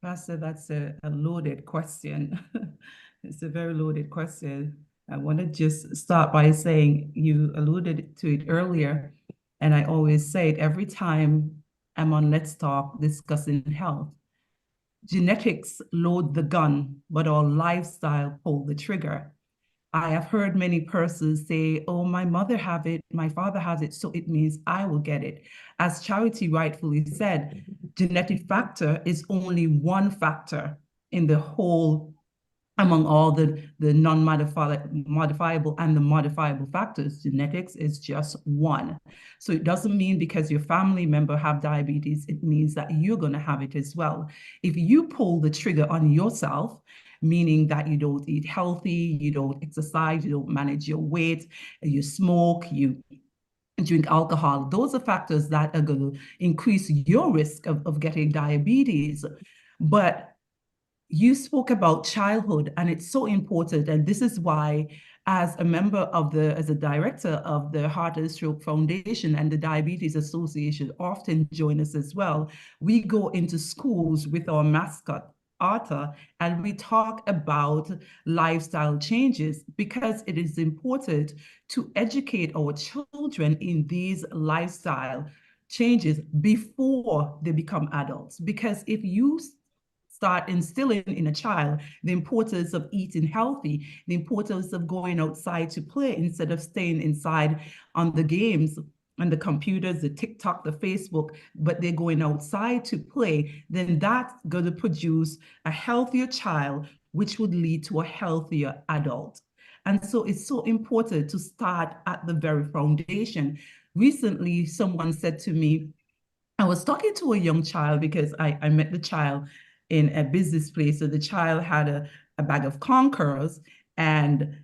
Pastor, that's a loaded question. It's a very loaded question. I want to just start by saying you alluded to it earlier, and I always say it every time I'm on Let's Talk discussing health. Genetics load the gun, but our lifestyle pull the trigger. I have heard many persons say, oh, my mother have it, my father has it, so it means I will get it. As Charity rightfully said, genetic factor is only one factor in the whole, among all the non-modifiable and the modifiable factors. Genetics is just one. So it doesn't mean because your family member have diabetes, it means that you're going to have it as well. If you pull the trigger on yourself, meaning that you don't eat healthy, you don't exercise, you don't manage your weight, you smoke, you drink alcohol, those are factors that are going to increase your risk of getting diabetes. But you spoke about childhood, and it's so important. And this is why, as a member of as a director of the Heart and Stroke Foundation and the Diabetes Association often join us as well. We go into schools with our mascot, Arthur, and we talk about lifestyle changes because it is important to educate our children in these lifestyle changes before they become adults. Because if you start instilling in a child the importance of eating healthy, the importance of going outside to play instead of staying inside on the games and the computers, the TikTok, the Facebook, but they're going outside to play, then that's going to produce a healthier child, which would lead to a healthier adult. And so it's so important to start at the very foundation. Recently, someone said to me, I was talking to a young child because I met the child in a business place. So the child had a bag of corn curls and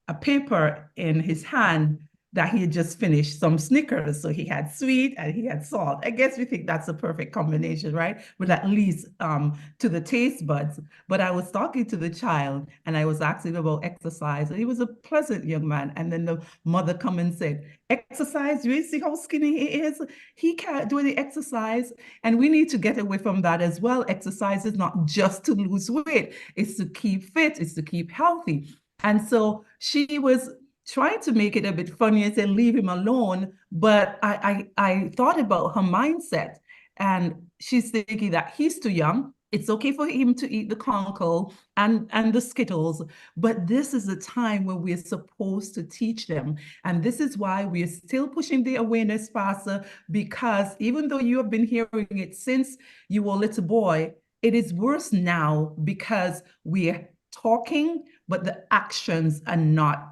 a paper in his hand that he had just finished some Snickers. So he had sweet and he had salt. I guess we think that's a perfect combination, right? But at least to the taste buds. But I was talking to the child and I was asking about exercise. And he was a pleasant young man. And then the mother come and said, exercise, you see how skinny he is? He can't do any exercise. And we need to get away from that as well. Exercise is not just to lose weight. It's to keep fit. It's to keep healthy. And so she was trying to make it a bit funny and say, leave him alone. But I thought about her mindset, and she's thinking that he's too young. It's okay for him to eat the conkle and the Skittles, but this is a time when we're supposed to teach them. And this is why we're still pushing the awareness, Pastor, because even though you have been hearing it since you were a little boy, it is worse now because we're talking, but the actions are not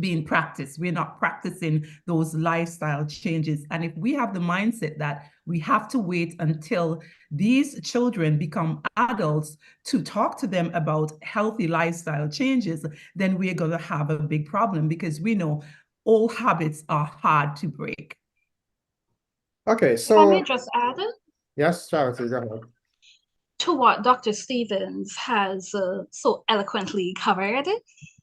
being practiced. We're not practicing those lifestyle changes. And if we have the mindset that we have to wait until these children become adults to talk to them about healthy lifestyle changes, then we're going to have a big problem, because we know all habits are hard to break. Okay, If I may so just add yes, Charity, go ahead. to what Dr. Stevens has so eloquently covered,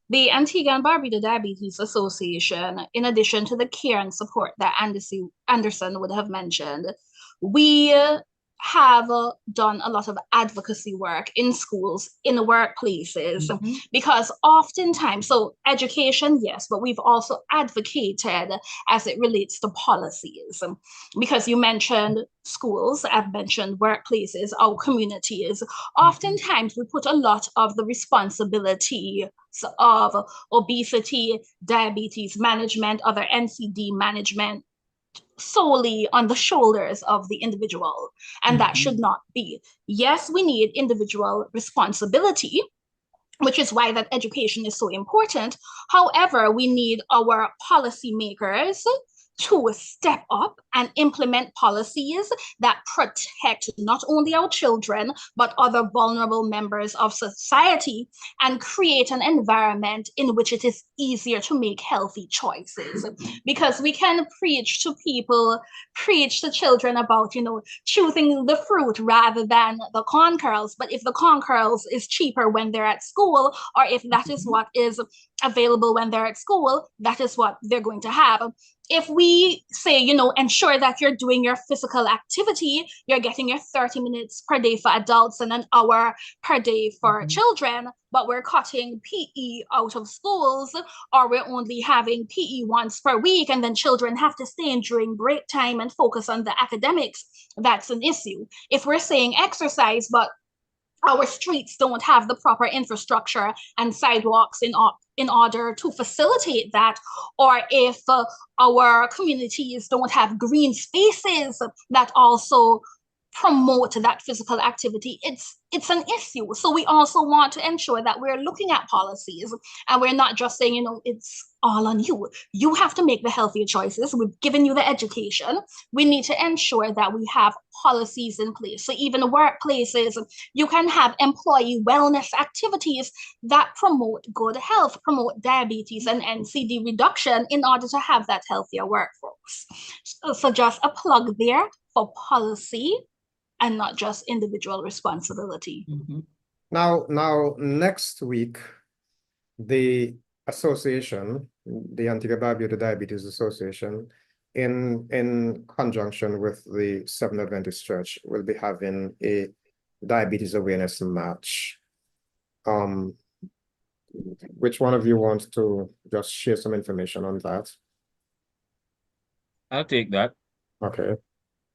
the Antigua and Barbuda Diabetes Association, in addition to the care and support that Anderson would have mentioned, we have done a lot of advocacy work in schools, in workplaces, because oftentimes, so education, yes, but we've also advocated as it relates to policies. Because you mentioned schools, I've mentioned workplaces, our communities. Oftentimes, we put a lot of the responsibility of obesity, diabetes management, other NCD management solely on the shoulders of the individual. And that should not be. Yes, we need individual responsibility, which is why that education is so important. However, we need our policymakers to step up and implement policies that protect not only our children, but other vulnerable members of society, and create an environment in which it is easier to make healthy choices. Because we can preach to people, preach to children about, choosing the fruit rather than the corn kernels. But if the corn kernels is cheaper when they're at school, or if that is what is available when they're at school, that is what they're going to have. If we say, ensure that you're doing your physical activity, you're getting your 30 minutes per day for adults and an hour per day for children, but we're cutting PE out of schools, or we're only having PE once per week, and then children have to stay in during break time and focus on the academics, that's an issue. If we're saying exercise, but our streets don't have the proper infrastructure and sidewalks in order to facilitate that, or if our communities don't have green spaces that also promote that physical activity, it's an issue. So we also want to ensure that we're looking at policies, and we're not just saying, it's all on you. You have to make the healthier choices. We've given you the education. We need to ensure that we have policies in place. So even workplaces, you can have employee wellness activities that promote good health, promote diabetes and NCD reduction in order to have that healthier workforce. So just a plug there for policy and not just individual responsibility. Now, next week, the association, the Antigua Barbuda Diabetes Association, in conjunction with the Seventh Adventist Church, will be having a diabetes awareness march. Which one of you wants to just share some information on that? I'll take that. Okay.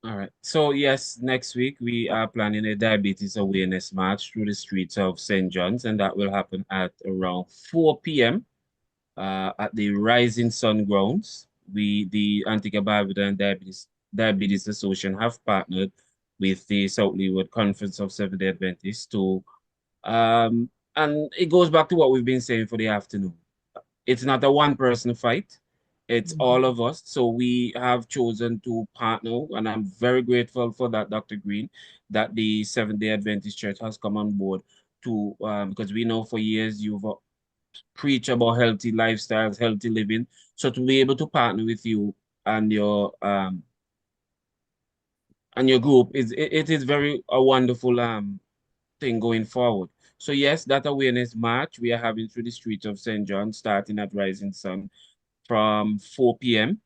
All right. So yes, next week we are planning a diabetes awareness march through the streets of St. John's, and that will happen at around 4 p.m. At the Rising Sun grounds. The Antigua Barbuda and Diabetes Association have partnered with the South Leeward Conference of Seventh-day Adventists to, and it goes back to what we've been saying for the afternoon. It's not a one-person fight. It's all of us. So we have chosen to partner, and I'm very grateful for that, Dr. Greene, that the Seventh-day Adventist Church has come on board to, because we know for years you've preached about healthy lifestyles, healthy living. So to be able to partner with you and your group it is very a wonderful thing going forward. So yes, that awareness march we are having through the streets of St. John, starting at Rising Sun from 4 p.m.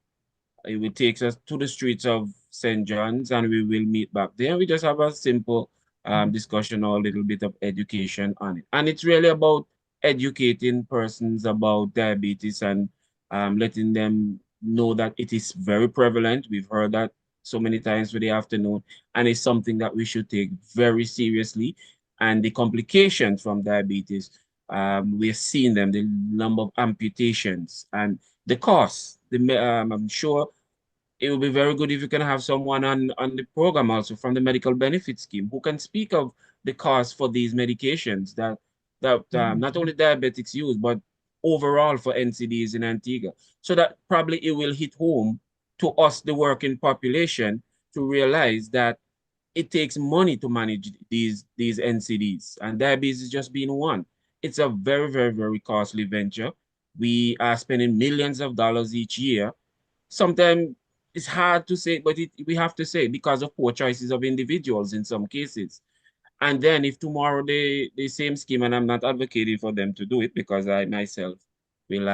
It will take us to the streets of St. John's, and we will meet back there. We just have a simple discussion or a little bit of education on it. And it's really about educating persons about diabetes and letting them know that it is very prevalent. We've heard that so many times for the afternoon, and it's something that we should take very seriously. And the complications from diabetes, we're seeing them, the number of amputations and the cost. I'm sure it would be very good if you can have someone on the program also from the medical benefit scheme who can speak of the cost for these medications that not only diabetics use, but overall for NCDs in Antigua. So that probably it will hit home to us, the working population, to realize that it takes money to manage these NCDs, and diabetes is just being one. It's a very, very, very costly venture. We are spending millions of dollars each year. Sometimes it's hard to say, but we have to say because of poor choices of individuals in some cases. And then if tomorrow the same scheme, and I'm not advocating for them to do it because I myself will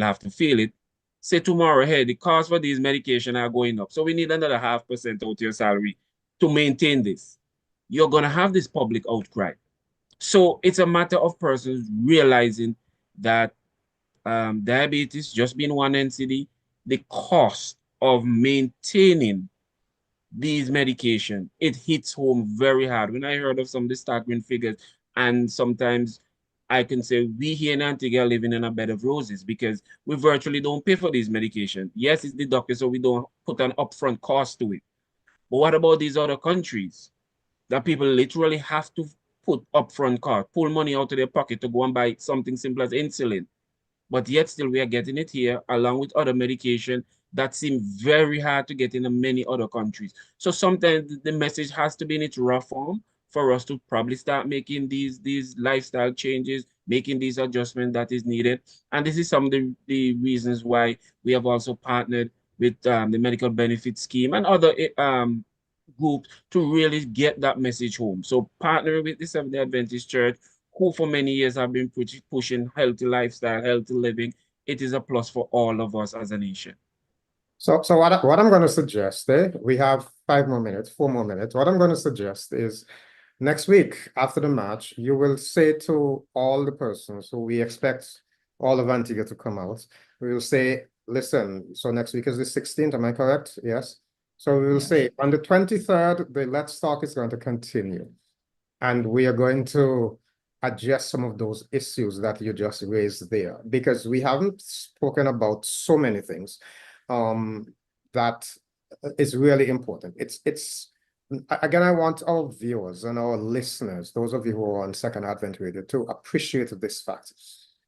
have to feel it. Say tomorrow, hey, the cost for these medication are going up, so we need another 0.5% out of your salary to maintain this. You're gonna have this public outcry. So it's a matter of persons realizing that diabetes just being one NCD, the cost of maintaining these medication, it hits home very hard. When I heard of some of the staggering figures, and sometimes I can say we here in Antigua are living in a bed of roses because we virtually don't pay for these medication. Yes, it's the doctor, so we don't put an upfront cost to it. But what about these other countries that people literally have to put upfront cost, pull money out of their pocket to go and buy something simple as insulin? But yet still we are getting it here along with other medication that seem very hard to get in many other countries. So sometimes the message has to be in its raw form for us to probably start making these lifestyle changes, making these adjustments that is needed. And this is some of the reasons why we have also partnered with the medical benefit scheme and other groups to really get that message home. So partnering with the Seventh-day Adventist Church, who for many years have been pushing healthy lifestyle, healthy living, it is a plus for all of us as a nation. So what I'm going to suggest, we have 5 more minutes, 4 more minutes. What I'm going to suggest is next week after the match, you will say to all the persons who we expect all of Antigua to come out, we will say, listen, so next week is the 16th, am I correct? Yes. So we will say on the 23rd, the Let's Talk is going to continue. And we are going to address some of those issues that you just raised there, because we haven't spoken about so many things that is really important. Again, I want our viewers and our listeners, those of you who are on Second Advent Radio, to appreciate this fact.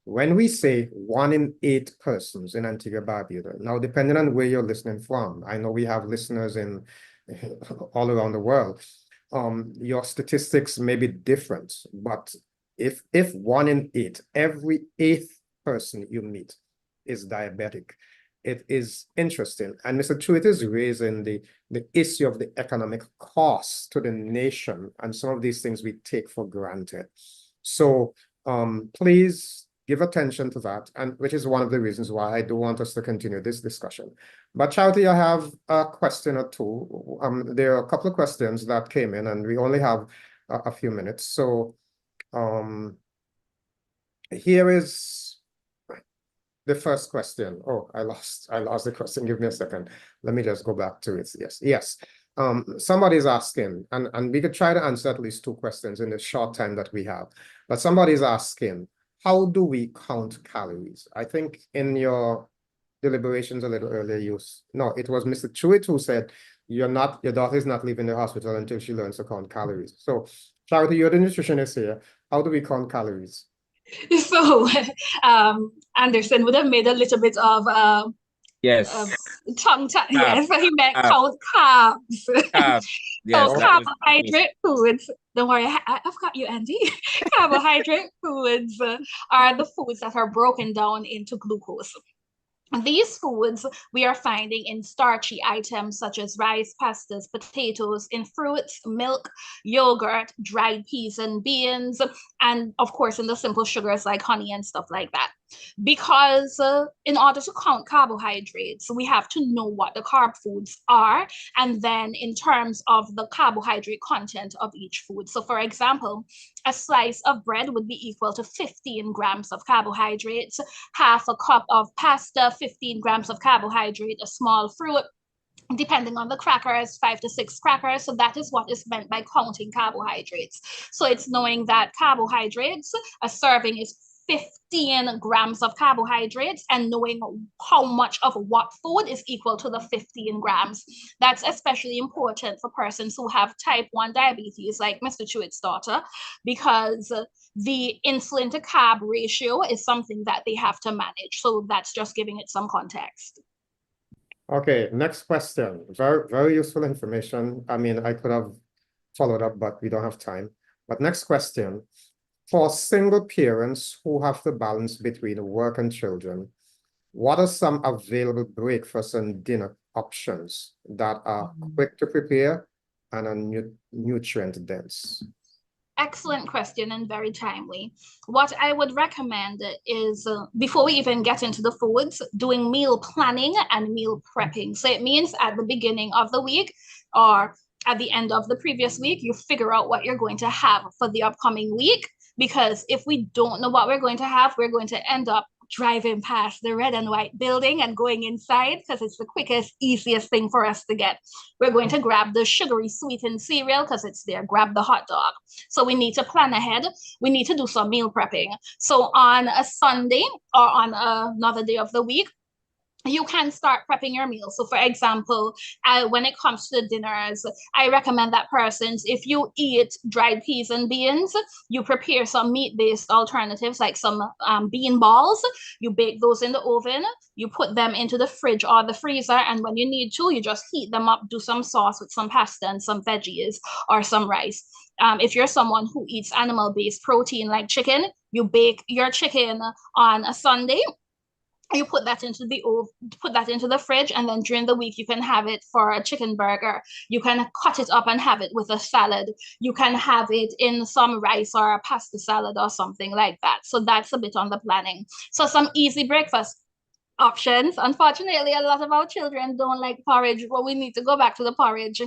When we say 1 in 8 persons in Antigua Barbuda, now depending on where you're listening from, I know we have listeners in all around the world. Your statistics may be different, but if 1 in 8, every 8th person you meet is diabetic, it is interesting. And Mr. Tuitt is raising the issue of the economic cost to the nation, and some of these things we take for granted. So please give attention to that, and which is one of the reasons why I do want us to continue this discussion. But Charity, I have a question or two. There are a couple of questions that came in, and we only have a few minutes. So here is the first question. Oh, I lost the question. Give me a second. Let me just go back to it. Yes. Somebody's asking, and we could try to answer at least 2 questions in the short time that we have. But somebody's asking, how do we count calories? I think in your deliberations a little earlier, it was Mr. Tuitt who said your daughter is not leaving the hospital until she learns to count calories. So, Charity, you're the nutritionist here. How do we count calories? So, Anderson would have made a little bit of tongue tie. Yes, but he meant count carbs. Yes, so carbohydrate foods. Don't worry, I've got you, Andy. Carbohydrate foods are the foods that are broken down into glucose. These foods we are finding in starchy items such as rice, pastas, potatoes, in fruits, milk, yogurt, dried peas and beans, and of course in the simple sugars like honey and stuff like that. Because in order to count carbohydrates, we have to know what the carb foods are, and then in terms of the carbohydrate content of each food. So for example, a slice of bread would be equal to 15 grams of carbohydrates, half a cup of pasta, 15 grams of carbohydrate, a small fruit, depending on the crackers, 5 to 6 crackers. So that is what is meant by counting carbohydrates. So it's knowing that carbohydrates, a serving is 15 grams of carbohydrates, and knowing how much of what food is equal to the 15 grams. That's especially important for persons who have type 1 diabetes, like Mr. Tuitt's daughter, because the insulin to carb ratio is something that they have to manage. So that's just giving it some context. Okay, next question. Very, very useful information. I mean, I could have followed up, but we don't have time. But next question. For single parents who have to balance between work and children, what are some available breakfast and dinner options that are quick to prepare and are nutrient dense? Excellent question and very timely. What I would recommend is, before we even get into the foods, doing meal planning and meal prepping. So it means at the beginning of the week or at the end of the previous week, you figure out what you're going to have for the upcoming week. Because if we don't know what we're going to have, we're going to end up driving past the red and white building and going inside because it's the quickest, easiest thing for us to get. We're going to grab the sugary sweetened cereal because it's there, grab the hot dog. So we need to plan ahead. We need to do some meal prepping. So on a Sunday or on another day of the week, you can start prepping your meal. So for example, when it comes to the dinners, I recommend that persons, if you eat dried peas and beans, you prepare some meat-based alternatives like some bean balls. You bake those in the oven, you put them into the fridge or the freezer, and when you need to, you just heat them up, do some sauce with some pasta and some veggies or some rice. If you're someone who eats animal-based protein like chicken, you bake your chicken on a Sunday, you put that into the fridge, and then during the week you can have it for a chicken burger. You can cut it up and have it with a salad. You can have it in some rice or a pasta salad or something like that. So that's a bit on the planning. So some easy breakfast options. Unfortunately, a lot of our children don't like porridge. Well, we need to go back to the porridge.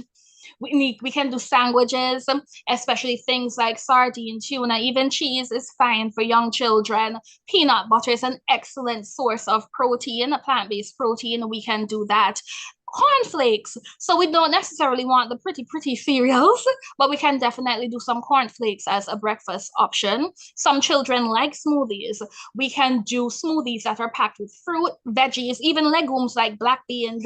We can do sandwiches, especially things like sardine, tuna, even cheese is fine for young children. Peanut butter is an excellent source of protein, a plant-based protein. We can do that. Cornflakes. So we don't necessarily want the pretty cereals, but we can definitely do some cornflakes as a breakfast option. Some children like smoothies. We can do smoothies that are packed with fruit, veggies, even legumes like black beans,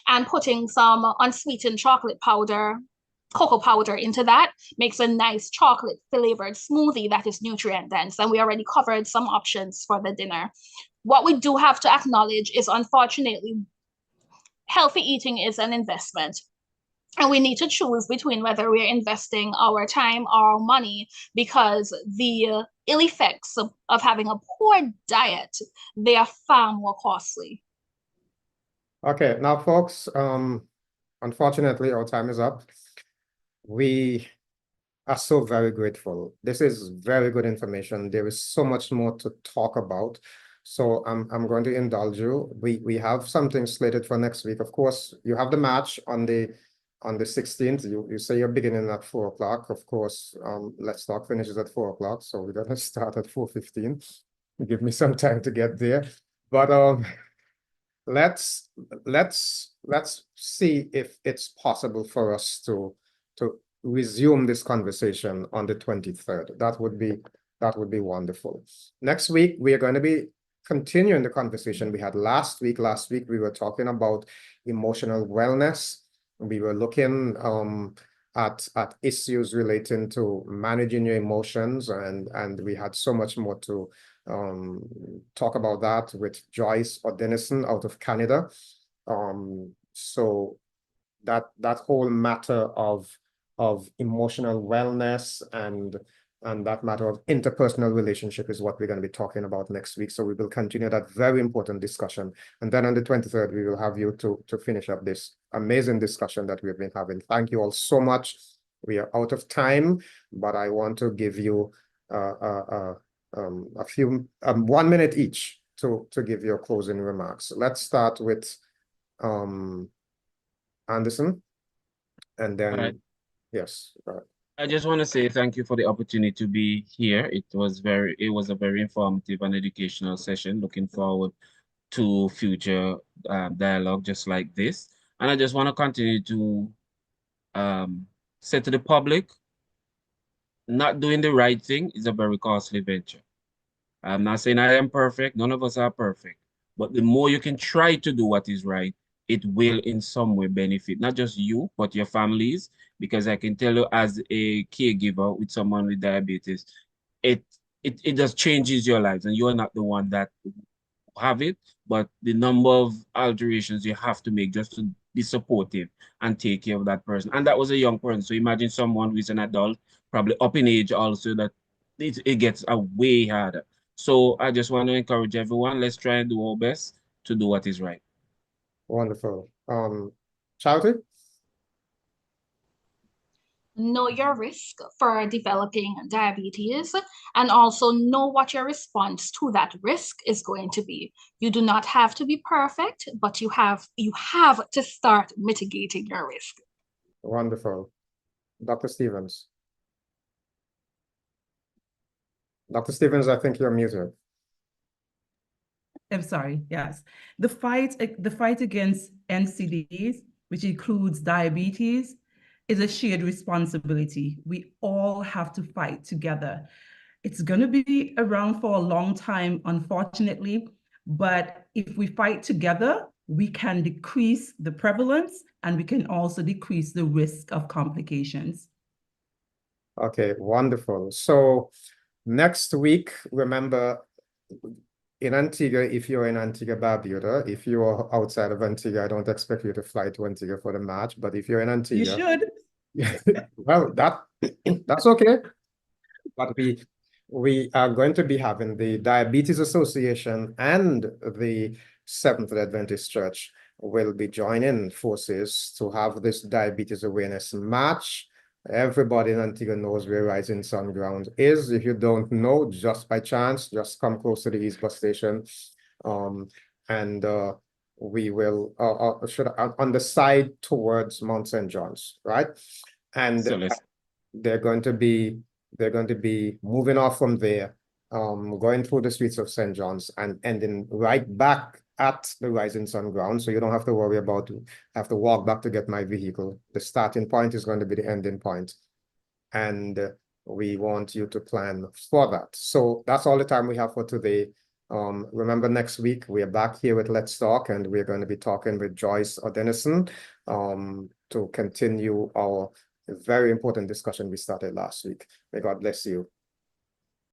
and putting some unsweetened chocolate powder, cocoa powder into that makes a nice chocolate flavored smoothie that is nutrient dense. And we already covered some options for the dinner. What we do have to acknowledge is, unfortunately, healthy eating is an investment. And we need to choose between whether we're investing our time or money, because the ill effects of having a poor diet, they are far more costly. Okay, now folks, unfortunately our time is up. We are so very grateful. This is very good information. There is so much more to talk about. So I'm going to indulge you. We have something slated for next week. Of course, you have the match on the 16th. You say you're beginning at 4 o'clock. Of course, Let's Talk finishes at 4 o'clock. So we're gonna start at 4:15. Give me some time to get there. But let's see if it's possible for us to resume this conversation on the 23rd. That would be wonderful. Next week we are going to be continuing the conversation we had last week. Last week we were talking about emotional wellness. We were looking at issues relating to managing your emotions, and we had so much more to talk about that with Joyce O'Dennison out of Canada. So that whole matter of emotional wellness and that matter of interpersonal relationship is what we're going to be talking about next week. So we will continue that very important discussion. And then on the 23rd, we will have you to finish up this amazing discussion that we've been having. Thank you all so much. We are out of time, but I want to give you a few 1 minute each to give your closing remarks. Let's start with Anderson, and then yes. I just want to say thank you for the opportunity to be here. It was a very informative and educational session. Looking forward to future dialogue just like this. And I just want to continue to say to the public, not doing the right thing is a very costly venture. I'm not saying I am perfect. None of us are perfect. But the more you can try to do what is right, it will in some way benefit not just you, but your families. Because I can tell you, as a caregiver with someone with diabetes, it just changes your lives, and you're not the one that have it, but the number of alterations you have to make just to be supportive and take care of that person. And that was a young person. So imagine someone who is an adult, probably up in age also, that it gets way harder. So I just want to encourage everyone, let's try and do our best to do what is right. Wonderful. Charity? Know your risk for developing diabetes, and also know what your response to that risk is going to be. You do not have to be perfect, but you have to start mitigating your risk. Wonderful. Dr. Stevens. Dr. Stevens, I think you're muted. I'm sorry, yes. The fight against NCDs, which includes diabetes, is a shared responsibility. We all have to fight together. It's going to be around for a long time, unfortunately, But if we fight together, we can decrease the prevalence and we can also decrease the risk of complications. Okay, wonderful. So next week, remember, in Antigua, if you're in Antigua, Barbuda, if you're outside of Antigua, I don't expect you to fly to Antigua for the match, but if you're in You Antigua, should. well, that's okay. But we are going to be having the Diabetes Association and the Seventh-day Adventist Church will be joining forces to have this diabetes awareness march. Everybody in Antigua knows where Rising Sun Ground is. If you don't know, just by chance, just come close to the East Bus Station. And we will on the side towards Mount St. John's, right? And they're going to be moving off from there, going through the streets of St. John's and ending right back at the Rising Sun Ground. So you don't have to worry about have to walk back to get my vehicle. The starting point is going to be the ending point. And we want you to plan for that. So that's all the time we have for today. Remember, next week we are back here with Let's Talk, and we're going to be talking with Joyce O'Dennison to continue our very important discussion we started last week. May God bless you.